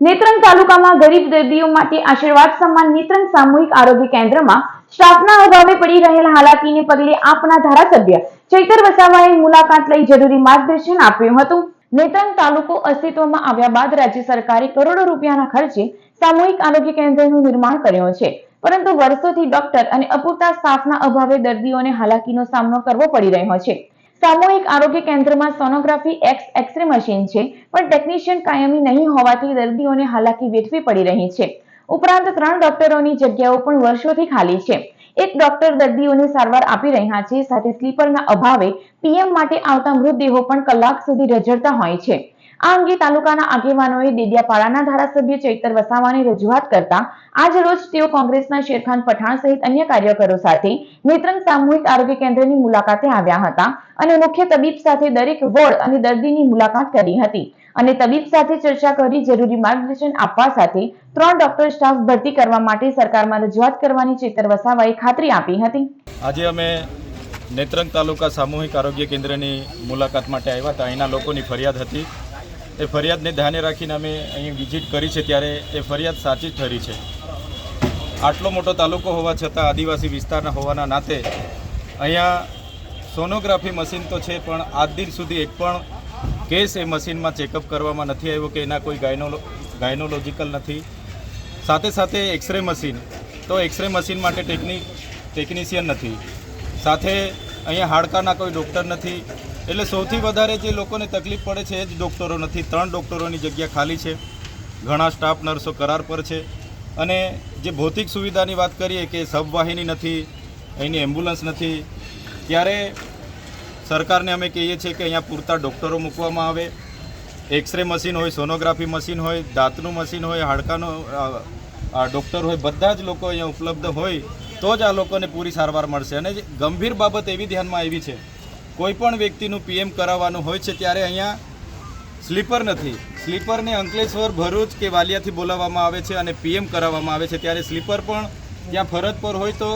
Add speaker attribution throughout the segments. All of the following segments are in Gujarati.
Speaker 1: નેત્રંગ તાલુકામાં ગરીબ દર્દીઓ માટે આશીર્વાદ સમાન નેત્રંગ સામૂહિક આરોગ્ય કેન્દ્રમાં સ્ટાફના અભાવે પડી રહેલ હાલાકીને પગલે આપના ધારાસભ્ય ચૈતર વસાવાએ મુલાકાત લઈ જરૂરી માર્ગદર્શન આપ્યું હતું। નેત્રંગ તાલુકો અસ્તિત્વમાં આવ્યા બાદ રાજ્ય સરકારે કરોડો રૂપિયાના ખર્ચે સામૂહિક આરોગ્ય કેન્દ્રનું નિર્માણ કર્યું છે, પરંતુ વર્ષોથી ડોક્ટર અને અપૂરતા સ્ટાફના અભાવે દર્દીઓને હાલાકીનો સામનો કરવો પડી રહ્યો છે। સામૂહિક આરોગ્ય કેન્દ્રમાં સોનોગ્રાફી એક્સ-રે મશીન છે, પણ ટેકનિશિયન કાયમી નહીં હોવાથી દર્દીઓને હાલાકી વેઠવી પડી રહી છે। ઉપરાંત 3 ડોક્ટરોની જગ્યાઓ પણ વર્ષોથી ખાલી છે। એક ડોક્ટર દર્દીઓને સારવાર આપી રહ્યા છે, સાથે સ્લીપરના અભાવે પીએમ માટે આવતા મૃતદેહો પણ કલાક સુધી રઝળતા હોય છે। આ અંગે તાલુકાના આગેવાનોએ ડેડિયાપાડાના ધારાસભ્ય ચૈતર વસાવાને રજૂઆત કરતા આજ રોજ તેઓ કોંગ્રેસના શેરખાન પઠાણ સહિત અન્ય કાર્યકરો સાથે નેત્રંગ સામૂહિક આરોગ્ય કેન્દ્રની મુલાકાતે આવ્યા હતા અને મુખ્ય તબીબ સાથે દરેક વોર્ડ અને દર્દીની મુલાકાત કરી હતી અને તબીબ સાથે ચર્ચા કરી જરૂરી માર્ગદર્શન આપવા સાથે 3 ડોક્ટર સ્ટાફ ભરતી કરવા માટે સરકારમાં રજૂઆત કરવાની ચૈતર વસાવાએ ખાતરી આપી હતી।
Speaker 2: આજે અમે નેત્રંગ તાલુકા સામૂહિક આરોગ્ય કેન્દ્રની મુલાકાત માટે આવ્યા હતા। અહીંના લોકોની ફરિયાદ હતી। એ ફરિયાદને ધ્યાને રાખીને અમે અહીં વિઝિટ કરી છે, ત્યારે એ ફરિયાદ સાચી જ ઠરી છે। આટલો મોટો તાલુકો હોવા છતાં આદિવાસી વિસ્તારના હોવાના નાતે અહીંયા સોનોગ્રાફી મશીન તો છે, પણ આજ દિન સુધી એક પણ કેસ એ મશીનમાં ચેકઅપ કરવામાં નથી આવ્યો કે એના કોઈ ગાયનોલોજિકલ નથી। સાથે સાથે એક્સરે મશીન, તો એક્સરે મશીન માટે ટેકનિશિયન નથી। સાથે અહીંયા હાડકાના કોઈ ડૉક્ટર નથી। એટલે સૌથી વધારે જે લોકોને તકલીફ પડે છે એ જ ડૉક્ટરો નથી। 3 ડૉક્ટરોની જગ્યા ખાલી છે, ઘણા સ્ટાફ નર્સો કરાર પર છે। અને જે ભૌતિક સુવિધાની વાત કરીએ કે સબવાહિની નથી, અહીંની એમ્બ્યુલન્સ નથી, ત્યારે સરકારને અમે કહીએ છીએ કે અહીંયા પૂરતા ડૉક્ટરો મૂકવામાં આવે। એક્સરે મશીન હોય, સોનોગ્રાફી મશીન હોય, દાંતનું મશીન હોય, હાડકાનો ડૉક્ટર હોય, બધા જ લોકો અહીંયા ઉપલબ્ધ હોય તો જ આ લોકોને પૂરી સારવાર મળશે। અને ગંભીર બાબત એવી ધ્યાનમાં આવી છે, કોઈપણ વ્યક્તિનું પીએમ કરાવવાનું હોય છે ત્યારે અહીંયા સ્લીપર નથી। સ્લીપરને અંકલેશ્વર, ભરૂચ કે વાલિયાથી બોલાવવામાં આવે છે અને પીએમ કરાવવામાં આવે છે, ત્યારે સ્લીપર પણ ત્યાં ફરજ પર હોય તો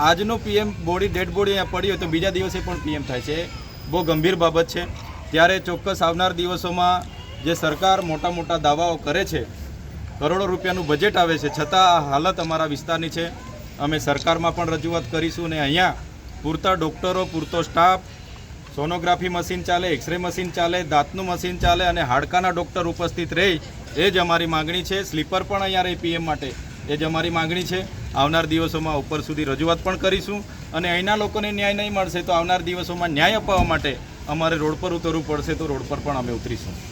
Speaker 2: આજનો પીએમ ડેડ બોડી અહીંયા પડી હોય તો બીજા દિવસે પણ પીએમ થાય છે। બહુ ગંભીર બાબત છે। ત્યારે ચોક્કસ આવનાર દિવસોમાં જે સરકાર મોટા મોટા દાવાઓ કરે છે, કરોડો રૂપિયાનું બજેટ આવે છે, છતાં આ હાલત અમારા વિસ્તારની છે। અમે સરકારમાં પણ રજૂઆત કરીશું અને અહીંયા પૂરતા ડૉક્ટરો, પૂરતો સ્ટાફ, સોનોગ્રાફી મશીન ચાલે, એક્સરે મશીન ચાલે, દાંતનું મશીન ચાલે અને હાડકાના ડૉક્ટર ઉપસ્થિત રહે, એ જ અમારી માગણી છે। સ્લીપર પણ અહીંયા રહે પીએમ માટે, એ જ અમારી માગણી છે। આવનાર દિવસોમાં ઉપર સુધી રજૂઆત પણ કરીશું અને અહીંના લોકોને ન્યાય નહીં મળશે તો આવનાર દિવસોમાં ન્યાય અપાવવા માટે અમારે રોડ પર ઉતરવું પડશે, તો રોડ પર પણ અમે ઉતરીશું।